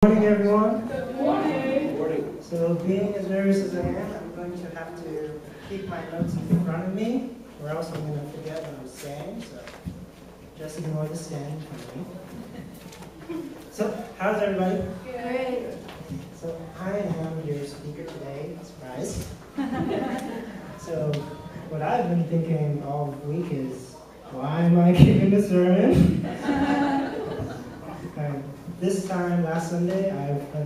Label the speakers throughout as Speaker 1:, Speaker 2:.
Speaker 1: Good morning, everyone.
Speaker 2: Good morning.
Speaker 3: Good morning.
Speaker 1: So, being as nervous as I am, I'm going to have to keep my notes in front of me, or else I'm going to forget what I'm saying. So, just ignore the stand for me. So, how's everybody?
Speaker 2: Good.
Speaker 1: So, I am your speaker today. Surprise. So, what I've been thinking all week is, why am I giving a sermon? This time, last Sunday,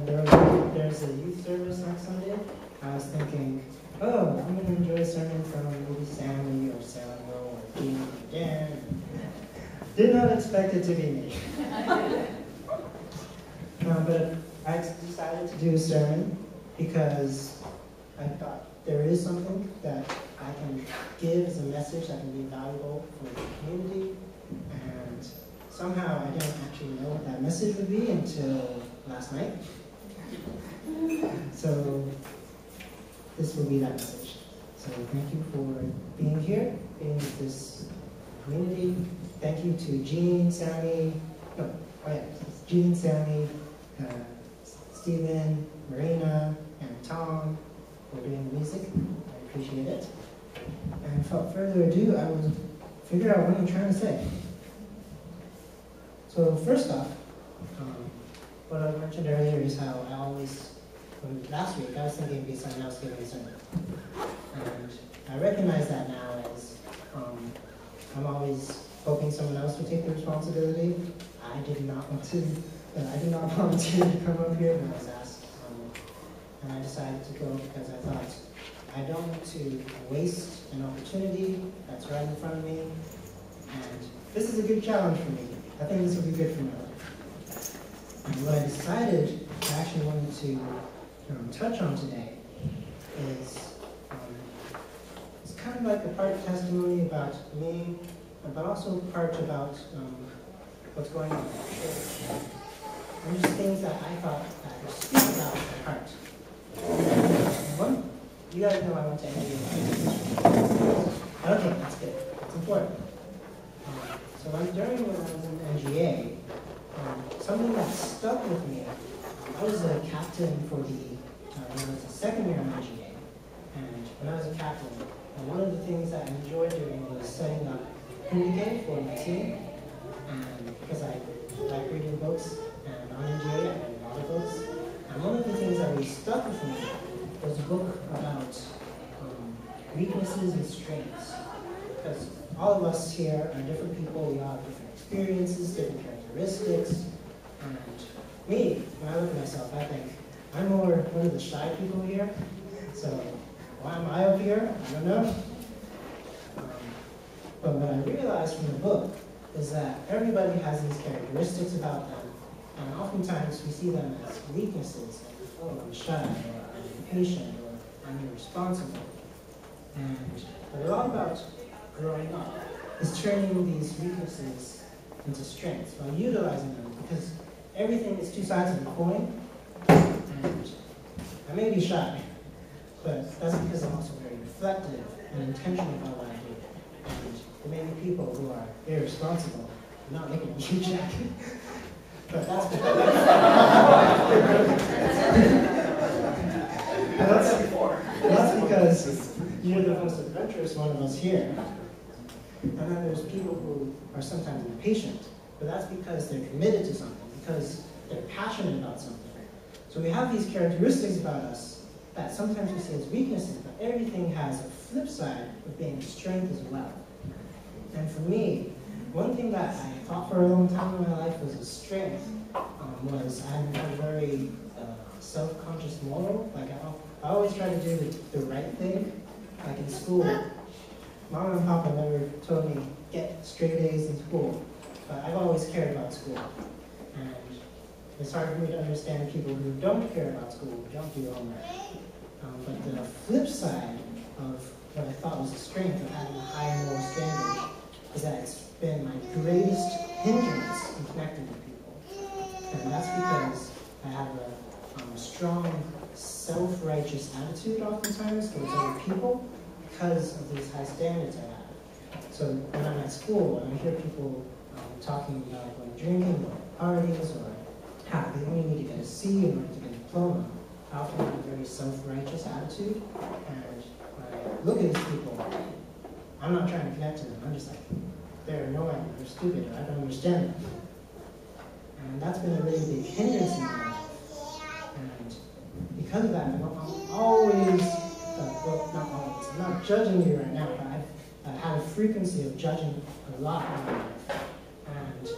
Speaker 1: there's a youth service next Sunday. I was thinking, oh, I'm going to enjoy a sermon from maybe Sammy or Samuel or Dean or Dan. Did not expect it to be me. But I decided to do a sermon because I thought there is something that I can give as a message that can be valuable for the community. And somehow I didn't actually know what that message would be until last night. So this will be that message. So thank you for being here, being with this community. Thank you to Jean, Sammy, Jean, Sammy, Stephen, Marina, and Tom for doing the music. I appreciate it. And without further ado, I will figure out what I'm trying to say. So first off, what I mentioned earlier is how I always, last week, I was thinking it'd be someone else giving a sermon. And I recognize that now as I'm always hoping someone else would take the responsibility. I did not volunteer to come up here when I was asked. And I decided to go because I thought, I don't want to waste an opportunity that's right in front of me. And this is a good challenge for me. I think this will be good for my life. And what I decided I actually wanted to touch on today is it's kind of like a part testimony about me, but also part about what's going on in the church. And just things that I thought that I could speak about in my heart. One, you guys know I went to NGA. Okay, that's good. It's important. So during when I was in NGA, something that stuck with me, I was a captain for when I was a second year in NGA. And when I was a captain, one of the things that I enjoyed doing was setting up communique for my team. And because I like reading books, and on NGA I read a lot of books. And one of the things that really stuck with me was a book about weaknesses and strengths. Because all of us here are different people, we all have different experiences, different characteristics. And me, when I look at myself, I think I'm more one of the shy people here. So why am I up here? I don't know. But what I realized from the book is that everybody has these characteristics about them. And oftentimes we see them as weaknesses. Like, oh, I'm shy, or I'm impatient, or I'm irresponsible. But a lot about growing up is turning these weaknesses into strengths by utilizing them, because everything is two sides of the coin. And I may be shy, but that's because I'm also very reflective and intentional about what I do. And there may be people who are irresponsible. I'm not looking at you, Jack. But that's because you're the most adventurous one of us here. And then there's people who are sometimes impatient, but that's because they're committed to something, because they're passionate about something. So we have these characteristics about us that sometimes we see as weaknesses, but everything has a flip side of being a strength as well. And for me, one thing that I thought for a long time in my life was a strength was I'm a very self-conscious moral. Like I always try to do the right thing. Like in school, Mom and Papa never told me get straight A's in school, but I've always cared about school. And it's hard for me to understand people who don't care about school, who don't do homework. But the flip side of what I thought was a strength of having a high moral standard is that it's been my greatest hindrance in connecting with people. And that's because I have a strong self-righteous attitude oftentimes towards other people because of these high standards I have. So when I'm at school and I hear people talking about going drinking or parties or they only need to get a C in order to get a diploma. I often have a very self-righteous attitude, and when I look at these people, I'm not trying to connect to them. I'm just like, they're annoying, they're stupid, or I don't understand them. And that's been a really big hindrance in my life. And because of that, I'm always, well, not always, I'm not judging you right now, but I've had a frequency of judging a lot in my life. And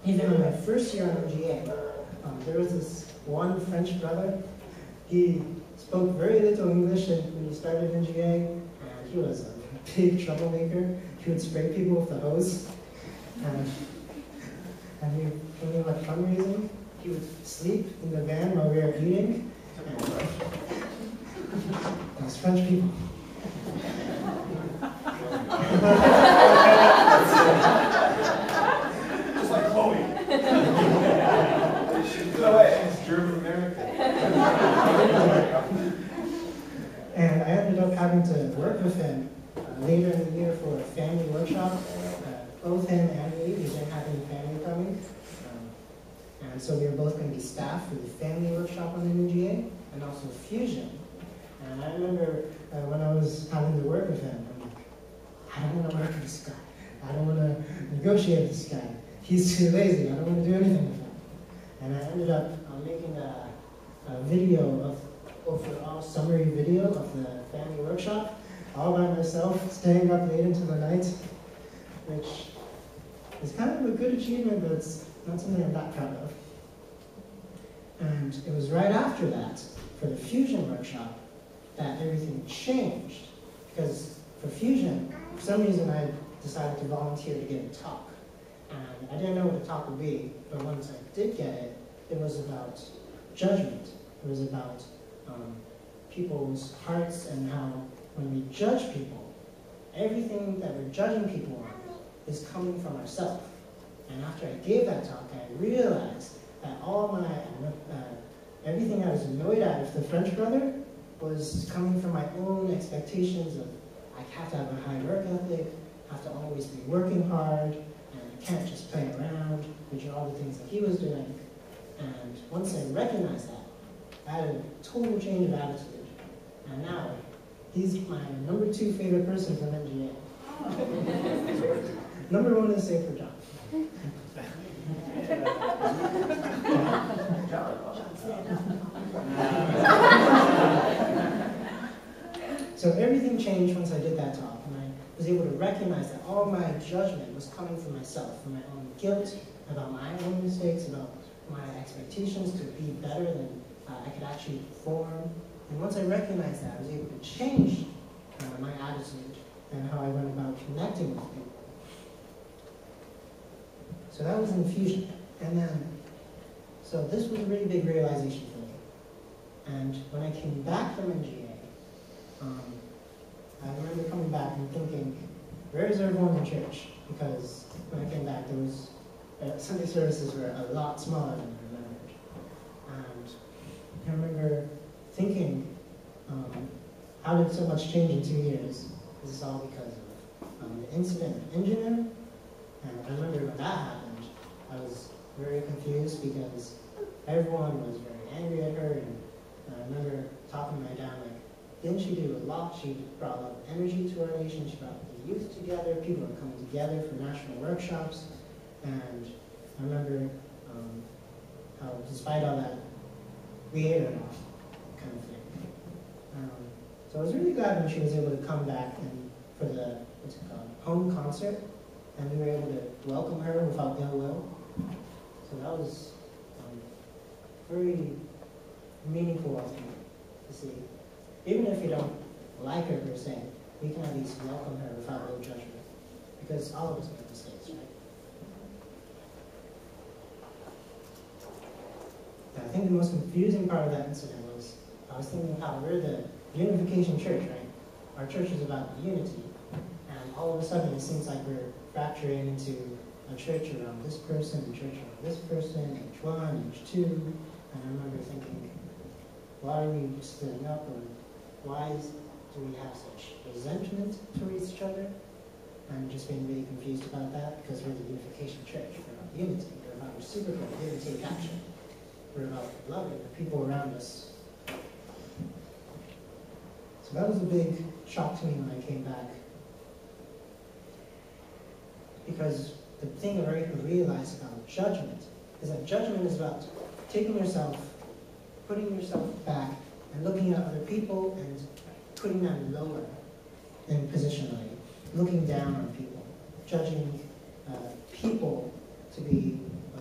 Speaker 1: even in my first year on MGA, there was this one French brother. He spoke very little English when he started MGA, and he was a big troublemaker. He would spray people with the hose. And when we went fundraising, he would sleep in the van while we were eating. Those French people.
Speaker 2: Just like Chloe. No way, it's German American.
Speaker 1: And I ended up having to work with him later in the year for a family workshop. Both him and me, we didn't have any family coming. And so we were both going to be staff for the family workshop on the MGA and also Fusion. And I remember when I was having to work with him, I'm like, I don't want to work with this guy. I don't want to negotiate with this guy. He's too lazy. I don't want to do anything with him. And I ended up making a video of overall summary video of the family workshop, all by myself, staying up late into the night, which is kind of a good achievement, but it's not something I'm that proud of. And it was right after that, for the Fusion workshop, that everything changed. Because for Fusion, for some reason I decided to volunteer to give a talk. And I didn't know what the talk would be, but once I did get it, it was about judgment. It was about people's hearts and how when we judge people, everything that we're judging people on is coming from ourselves. And after I gave that talk, I realized that all my, everything I was annoyed at with the French brother was coming from my own expectations of I have to have a high work ethic, have to always be working hard, and I can't just play around, which are all the things that he was doing. And once I recognized that, I had a total change of attitude. And now, he's my number 2 favorite person from MGA. Number 1 is Safer John. So everything changed once I did that talk, and I was able to recognize that all my judgment was coming from myself, from my own guilt, about my own mistakes, about my expectations to be better than I could actually perform. And once I recognized that, I was able to change my attitude and how I went about connecting with people. So that was in Fusion. And then, so this was a really big realization for me. And when I came back from MGA, I remember coming back and thinking, where is everyone in church? Because when I came back, there was, Sunday services were a lot smaller than I remembered. And I remember thinking, how did so much change in 2 years? This is all because of the incident of Engineer. And I remember when that happened, I was very confused because everyone was very angry at her. And I remember talking to my dad, like, didn't she do a lot? She brought a lot of energy to our nation. She brought the youth together. People were coming together for national workshops. And I remember how, despite all that, we hated her off, kind of thing. So I was really glad when she was able to come back and for the, what's it called, home concert. And we were able to welcome her without ill will. So that was very meaningful to see. Even if you don't like her per se, we can at least welcome her without ill judgment. Because all of us make mistakes, right? And I think the most confusing part of that incident was, I was thinking how we're the unification church, right? Our church is about unity. And all of a sudden it seems like we're fracturing into a church around this person, a church around this person, H1, H2. And I remember thinking, why are we splitting up? Or why do we have such resentment towards each other? And just being really confused about that because we're the unification church. We're about unity. We're about reciprocal unity action. we're about loving the people around us. So that was a big shock to me when I came back. Because the thing I realized about judgment is that judgment is about taking yourself, putting yourself back, and looking at other people and putting them lower in positionally, looking down on people, judging people to be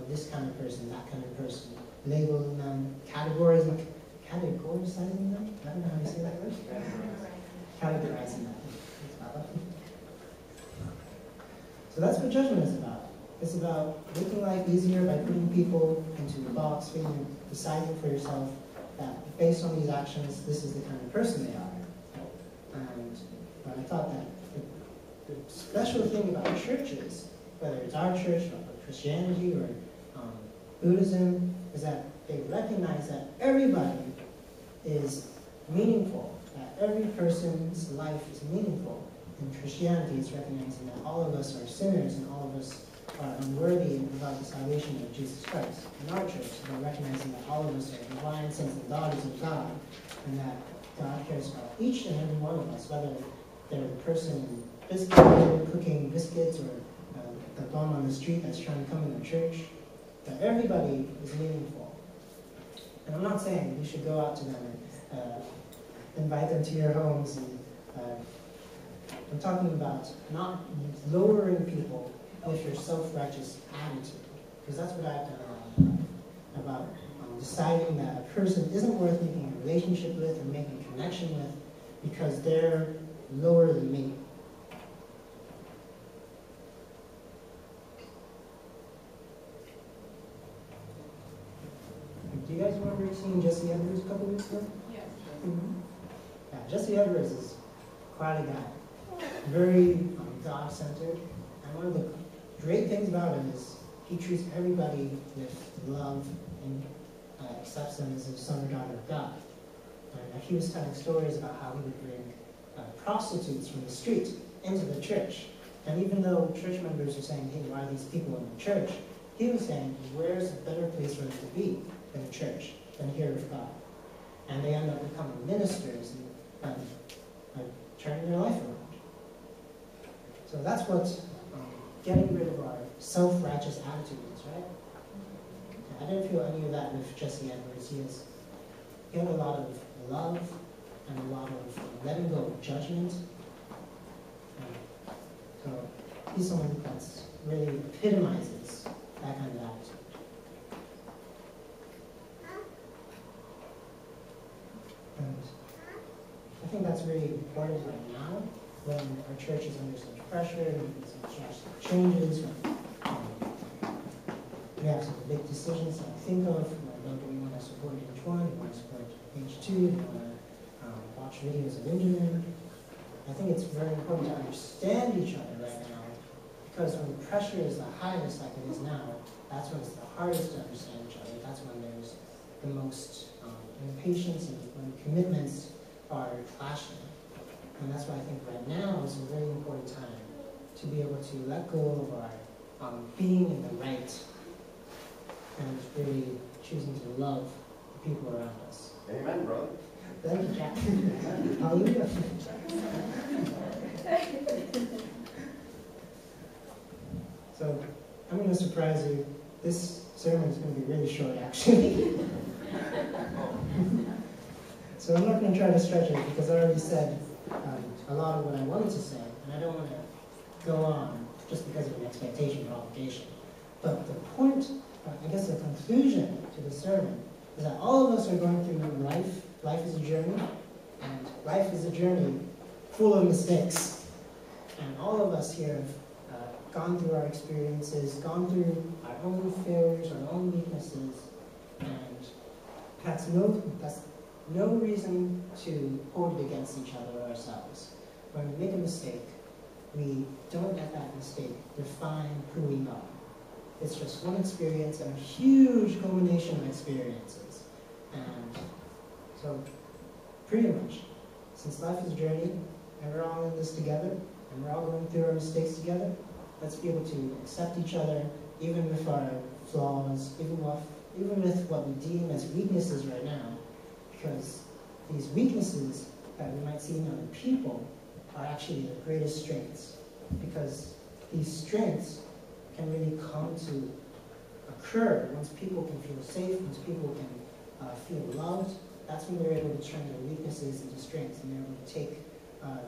Speaker 1: this kind of person, that kind of person, labeling them, categorizing them? I don't know how you say that word. Categorizing them. So that's what judgment is about. It's about making life easier by putting people into a box, deciding for yourself that based on these actions, this is the kind of person they are. And I thought that the special thing about churches, whether it's our church or Christianity or Buddhism, is that they recognize that everybody is meaningful, that every person's life is meaningful. In Christianity, it's recognizing that all of us are sinners and all of us are unworthy without the salvation of Jesus Christ. In our church, we're recognizing that all of us are divine sons and daughters of God, and that God cares about each and every one of us, whether they're the person in biscuit cooking biscuits or the bum on the street that's trying to come into church. That everybody is meaningful. And I'm not saying you should go out to them and invite them to your homes. And I'm talking about not lowering people with your self-righteous attitude, because that's what I've done about deciding that a person isn't worth making a relationship with or making a connection with because they're lower than me. Do you guys remember seeing Jesse Edwards a couple weeks ago?
Speaker 3: Yes.
Speaker 1: Mm-hmm. Yeah, Jesse Edwards is quite a guy. Very God-centered. And one of the great things about him is he treats everybody with love and accepts them as a son or daughter of God. And he was telling stories about how he would bring prostitutes from the street into the church. And even though church members are saying, hey, why are these people in the church? He was saying, where's a better place for them to be than a church, than here with God? And they end up becoming ministers and turning their life around. So that's what getting rid of our self-righteous attitude is, right? I didn't feel any of that with Jesse Edwards. He had a lot of love and a lot of letting go of judgment. So he's someone that's really epitomizes that kind of attitude. And I think that's really important right now when our church is under such pressure, and such changes, we have some big decisions to think of. Do we want to support H1? Do we want to support H2? Do we want to watch videos of engineering? I think it's very important to understand each other right now, because when the pressure is the highest like it is now, that's when it's the hardest to understand each other. That's when there's the most impatience and when commitments are clashing. And that's why I think right now is a very important time to be able to let go of our being in the right and really choosing to love the people around us.
Speaker 2: Amen, brother.
Speaker 1: Thank you, Jack. Hallelujah. So, I'm going to surprise you. This sermon is going to be really short, actually. So I'm not going to try to stretch it because I already said a lot of what I wanted to say, and I don't want to go on just because of an expectation or obligation. But the point, I guess the conclusion to the sermon is that all of us are going through life. Life is a journey, and life is a journey full of mistakes. And all of us here have gone through our experiences, gone through our own failures, our own weaknesses, and that's no reason to hold it against each other or ourselves. When we make a mistake, we don't let that mistake define who we are. It's just one experience and a huge culmination of experiences. And so, pretty much, since life is a journey, and we're all in this together, and we're all going through our mistakes together, let's be able to accept each other, even with our flaws, even with what we deem as weaknesses right now, because these weaknesses that we might see in other people are actually the greatest strengths, because these strengths can really come to occur once people can feel safe, once people can feel loved. That's when they're able to turn their weaknesses into strengths, and they're able to take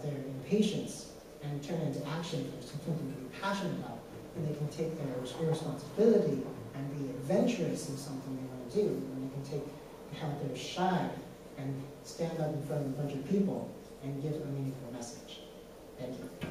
Speaker 1: their impatience and turn it into action for something to be passionate about. And they can take their responsibility and be adventurous in something they want to do. And they can take how they're shy and stand up in front of a bunch of people and give a meaningful message. Thank you.